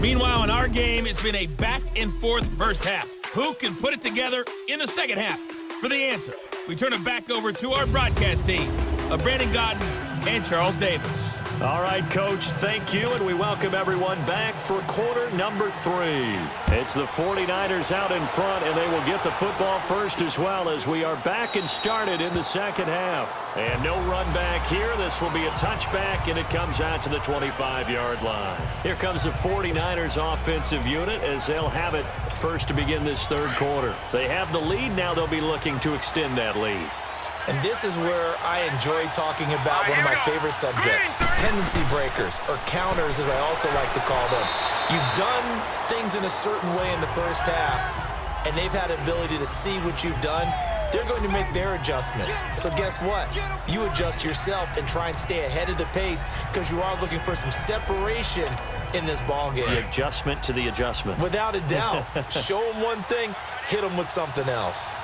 Meanwhile, in our game, it's been a back-and-forth first half. Who can put it together in the second half? For the answer, we turn it back over to our broadcast team of Brandon Godden and Charles Davis. All right, Coach, thank you, and we welcome everyone back for quarter number 3. It's the 49ers out in front, and they will get the football first as well as we are back and started in the second half. And no run back here. This will be a touchback, and it comes out to the 25-yard line. Here comes the 49ers offensive unit as they'll have it first to begin this third quarter. They have the lead. Now they'll be looking to extend that lead. And this is where I enjoy talking about one of my favorite subjects, tendency breakers, or counters as I also like to call them. You've done things in a certain way in the first half, and they've had the ability to see what you've done. They're going to make their adjustments. So guess what? You adjust yourself and try and stay ahead of the pace because you are looking for some separation in this ball game. The adjustment to the adjustment. Without a doubt. Show them one thing, hit them with something else.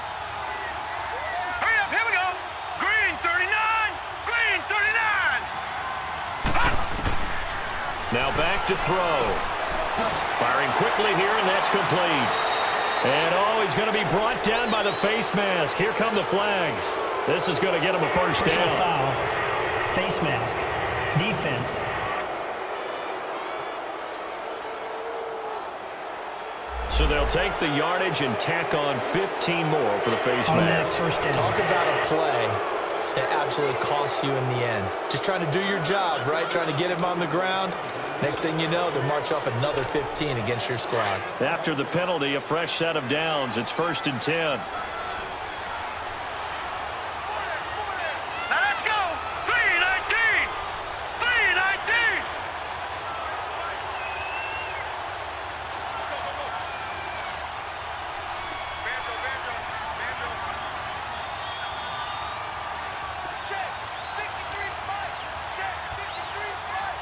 Now back to throw. Firing quickly here, and that's complete. And, oh, he's going to be brought down by the face mask. Here come the flags. This is going to get him a first down. Personal foul, face mask, defense. So they'll take the yardage and tack on 15 more for the face mask. First down. Talk about a play that absolutely costs you in the end. Just trying to do your job, right? Trying to get him on the ground. Next thing you know, they'll march off another 15 against your squad. After the penalty, a fresh set of downs. It's 1st and 10. Now let's go. 3-19. 3-19. Check. 53 fight. Check. 53 fight.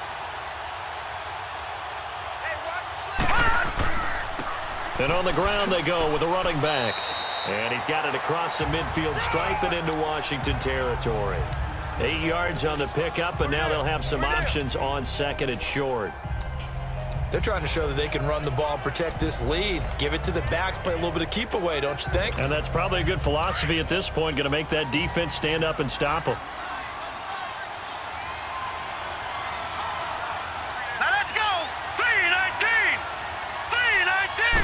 Hey, watch the slip. And on the ground they go with a running back. And he's got it across the midfield stripe and into Washington territory. 8 yards on the pickup, and now they'll have some options on second and short. They're trying to show that they can run the ball and protect this lead. Give it to the backs, play a little bit of keep away, don't you think? And that's probably a good philosophy at this point, going to make that defense stand up and stop them. Now let's go. 3-19. 3-19.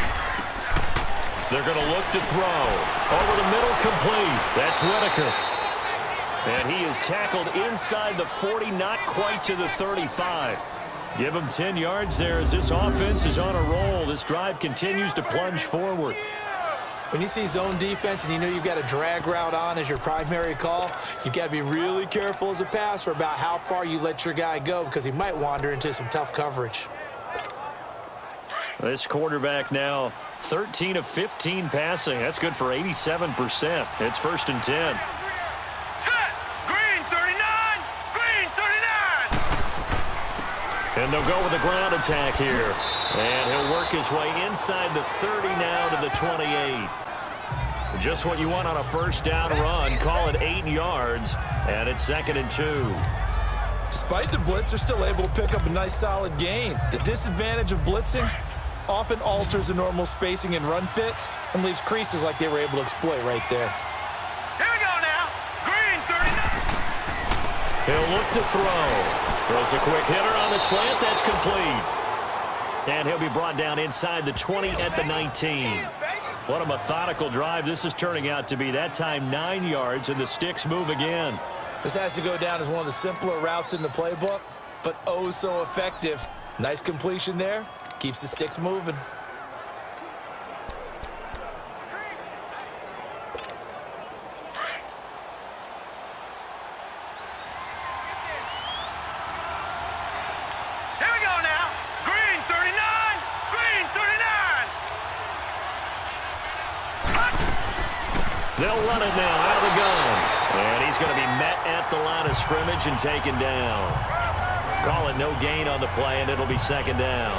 They're going to look to throw. Over the middle, complete. That's Whitaker. And he is tackled inside the 40, not quite to the 35. Give him 10 yards there as this offense is on a roll. This drive continues to plunge forward. When you see zone defense and you know you've got a drag route on as your primary call, you've got to be really careful as a passer about how far you let your guy go because he might wander into some tough coverage. This quarterback now 13 of 15 passing. That's good for 87%. It's 1st and 10. Set. Green 39. Green 39. And they'll go with a ground attack here. And he'll work his way inside the 30 now to the 28. Just what you want on a first down run. Call it 8 yards. And it's 2nd and 2. Despite the blitz, they're still able to pick up a nice solid gain. The disadvantage of blitzing often alters the normal spacing and run fits and leaves creases like they were able to exploit right there. Here we go now. Green 39. He'll look to throw. Throws a quick hitter on the slant. That's complete. And he'll be brought down inside the 20 at the 19. What a methodical drive this is turning out to be. That time 9 yards, and the sticks move again. This has to go down as one of the simpler routes in the playbook, but oh so effective. Nice completion there. Keeps the sticks moving. Here we go now. Green 39. Green 39. They'll run it now out of the gun. And he's going to be met at the line of scrimmage and taken down. Call it no gain on the play, and it'll be 2nd down.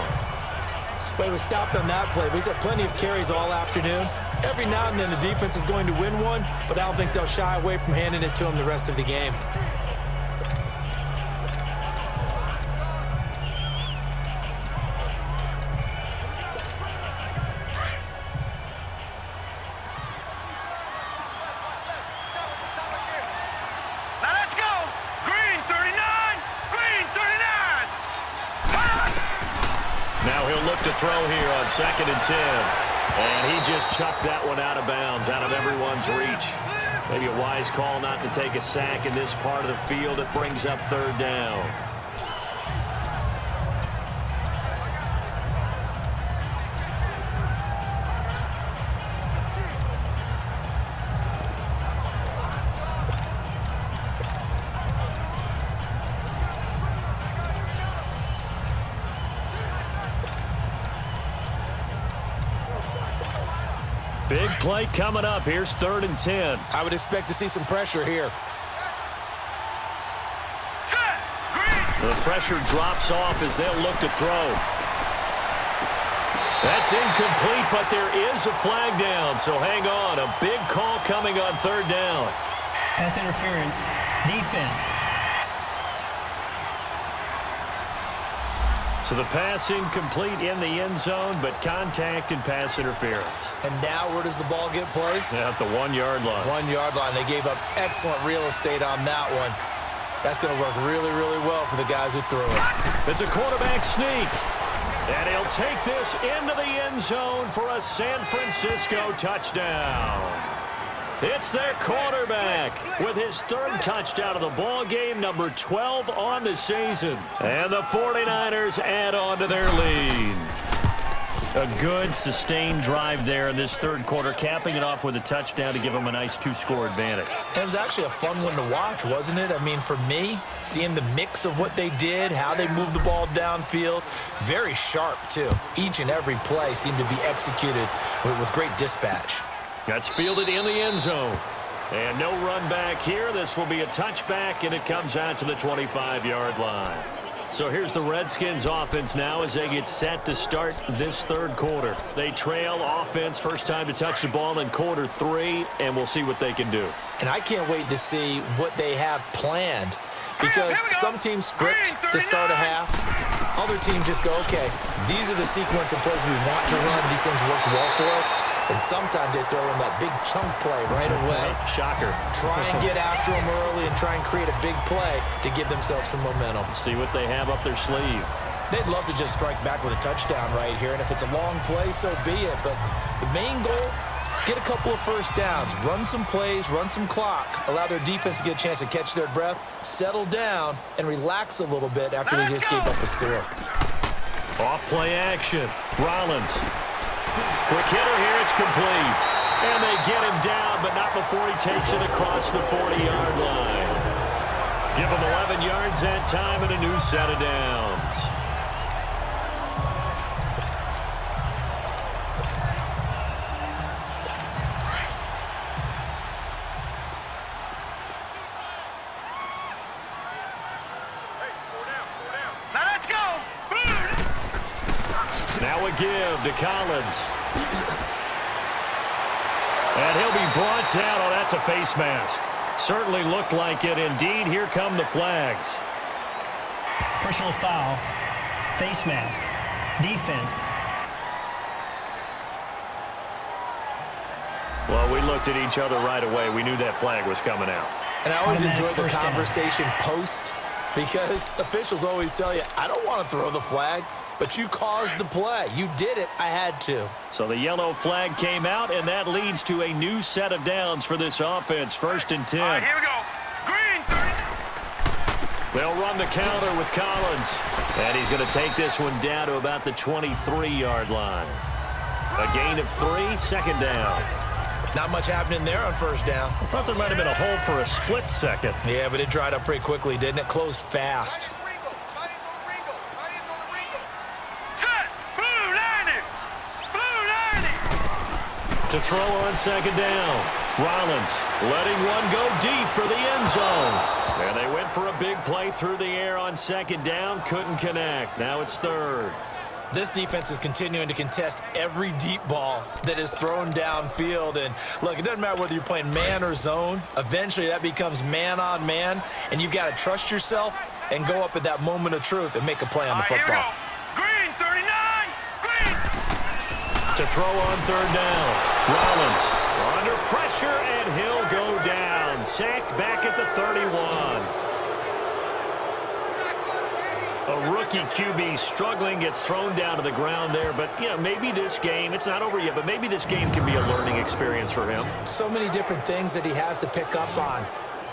But he was stopped on that play. But he's had plenty of carries all afternoon. Every now and then the defense is going to win one, but I don't think they'll shy away from handing it to him the rest of the game. Now he'll look to throw here on 2nd and 10. And he just chucked that one out of bounds, out of everyone's reach. Maybe a wise call not to take a sack in this part of the field. It brings up 3rd down. Big play coming up. Here's 3rd and 10. I would expect to see some pressure here. The pressure drops off as they'll look to throw. That's incomplete, but there is a flag down, so hang on. A big call coming on 3rd down. Pass interference. Defense. So the pass incomplete in the end zone, but contact and pass interference. And now where does the ball get placed? At the 1-yard line. 1-yard line. They gave up excellent real estate on that one. That's going to work really, really well for the guys who threw it. It's a quarterback sneak. And he'll take this into the end zone for a San Francisco touchdown. It's their quarterback with his 3rd touchdown of the ball game, number 12 on the season. And the 49ers add on to their lead. A good, sustained drive there in this 3rd quarter, capping it off with a touchdown to give them a nice 2-score advantage. It was actually a fun one to watch, wasn't it? I mean, for me, seeing the mix of what they did, how they moved the ball downfield, very sharp, too. Each and every play seemed to be executed with great dispatch. That's fielded in the end zone. And no run back here. This will be a touchback, and it comes out to the 25-yard line. So here's the Redskins offense now as they get set to start this 3rd quarter. They trail offense, first time to touch the ball in quarter 3, and we'll see what they can do. And I can't wait to see what they have planned, because some teams script to start a half. Other teams just go, okay, these are the sequence of plays we want to run. These things worked well for us. And sometimes they throw in that big chunk play right away. Shocker. Try and get after them early and try and create a big play to give themselves some momentum. See what they have up their sleeve. They'd love to just strike back with a touchdown right here. And if it's a long play, so be it. But the main goal, get a couple of first downs. Run some plays, run some clock. Allow their defense to get a chance to catch their breath, settle down, and relax a little bit after they just gave up a score. Off play action. Rollins. Quick hitter here, it's complete. And they get him down, but not before he takes it across the 40-yard line. Give him 11 yards that time and a new set of downs. Now let's go. Now a give to Collins. And he'll be brought down. Oh, that's a face mask. Certainly looked like it. Indeed, here come the flags. Personal foul. Face mask. Defense. Well, we looked at each other right away. We knew that flag was coming out. And I always enjoy the First down. conversation post, because officials always tell you, I don't want to throw the flag, but you caused the play. You did it. I had to. So the yellow flag came out, and that leads to a new set of downs for this offense. 1st and 10. All right, here we go. Green 30. They'll run the counter with Collins. And he's going to take this one down to about the 23-yard line. A gain of 3, 2nd down. Not much happening there on first down. I thought there might have been a hole for a split second. Yeah, but it dried up pretty quickly, didn't it? Closed fast. Ringo. Tight ends on the Ringo. Tight ends on the Ringo. Set. Blue 90. Blue 90. To throw on 2nd down. Rollins letting one go deep for the end zone. And they went for a big play through the air on 2nd down. Couldn't connect. Now it's 3rd. This defense is continuing to contest every deep ball that is thrown downfield. And look, it doesn't matter whether you're playing man or zone. Eventually that becomes man on man, and you've got to trust yourself and go up at that moment of truth and make a play on the All right, here we football. go. Green 39. Green. To throw on 3rd down. Rollins under pressure, and he'll go down. Sacked back at the 31. A rookie QB struggling, gets thrown down to the ground there. But, yeah, maybe this game, it's not over yet, but maybe this game can be a learning experience for him. So many different things that he has to pick up on.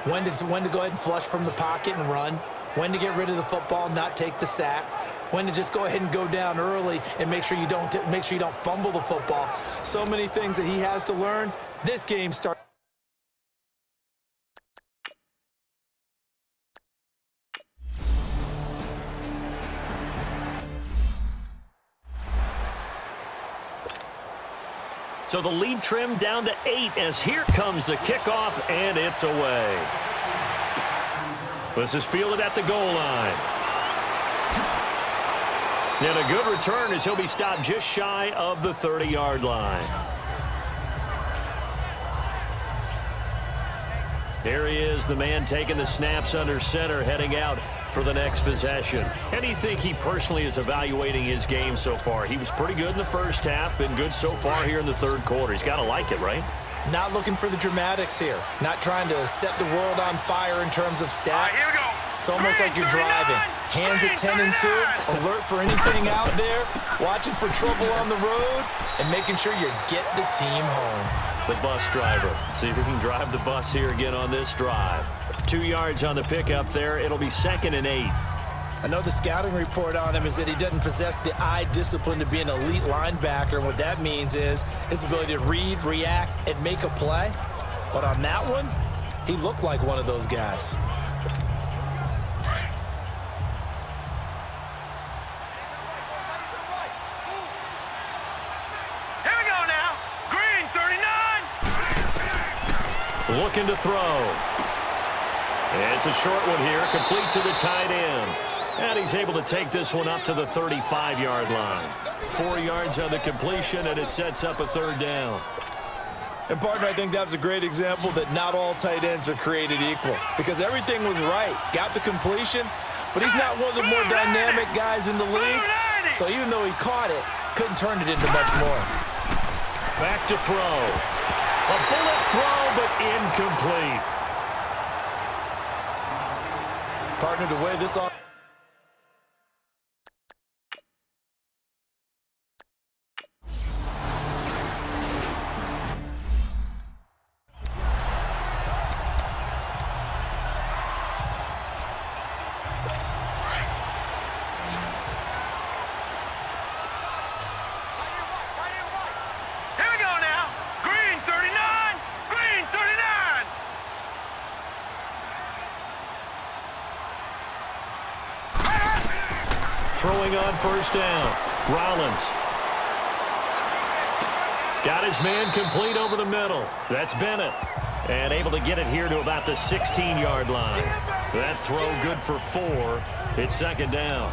When to go ahead and flush from the pocket and run. When to get rid of the football, not take the sack. When to just go ahead and go down early and make sure you don't fumble the football. So many things that he has to learn. This game starts. So the lead trimmed down to 8 as here comes the kickoff, and it's away. This is fielded at the goal line. And a good return as he'll be stopped just shy of the 30-yard line. Here he is, the man taking the snaps under center, heading out for the next possession. How do you think he personally is evaluating his game so far? He was pretty good in the first half, been good so far here in the third quarter. He's got to like it, right? Not looking for the dramatics here. Not trying to set the world on fire in terms of stats. Here we go. It's almost like you're driving. Hands at 10 and 2, alert for anything out there, watching for trouble on the road, and making sure you get the team home. The bus driver. See if he can drive the bus here again on this drive. 2 yards on the pickup there. It'll be 2nd and 8. I know the scouting report on him is that he doesn't possess the eye discipline to be an elite linebacker. And what that means is his ability to read, react, and make a play. But on that one, he looked like one of those guys. Here we go now. Green, 39. Looking to throw. It's a short one here, complete to the tight end. And he's able to take this one up to the 35-yard line. 4 yards on the completion, and it sets up a 3rd down. And, partner, I think that was a great example that not all tight ends are created equal. Because everything was right. Got the completion, but he's not one of the more dynamic guys in the league. So even though he caught it, couldn't turn it into much more. Back to throw. A bullet throw, but incomplete. Partner, the way this all... Throwing on 1st down. Rollins. Got his man complete over the middle. That's Bennett. And able to get it here to about the 16-yard line. That throw good for 4. It's 2nd down.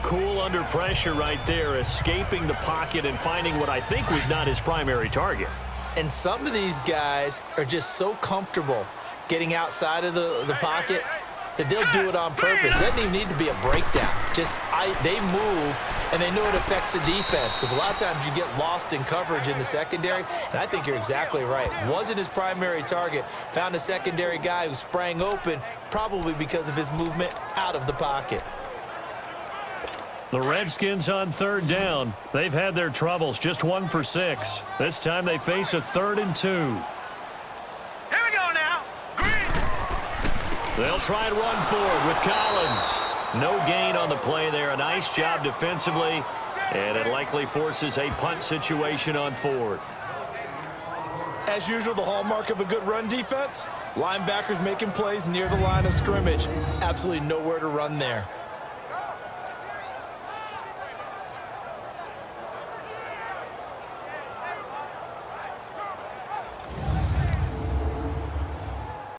Cool under pressure right there, escaping the pocket and finding what I think was not his primary target. And some of these guys are just so comfortable getting outside of the pocket that they'll do it on purpose. It doesn't even need to be a breakdown. They move, and they know it affects the defense, because a lot of times you get lost in coverage in the secondary, and I think you're exactly right. Wasn't his primary target. Found a secondary guy who sprang open, probably because of his movement out of the pocket. The Redskins on 3rd down. They've had their troubles, just 1 for 6. This time they face a 3rd and 2. Here we go now. Green. They'll try and run forward with Collins. No gain on the play there. A nice job defensively, and it likely forces a punt situation on 4th. As usual, the hallmark of a good run defense, linebackers making plays near the line of scrimmage. Absolutely nowhere to run there.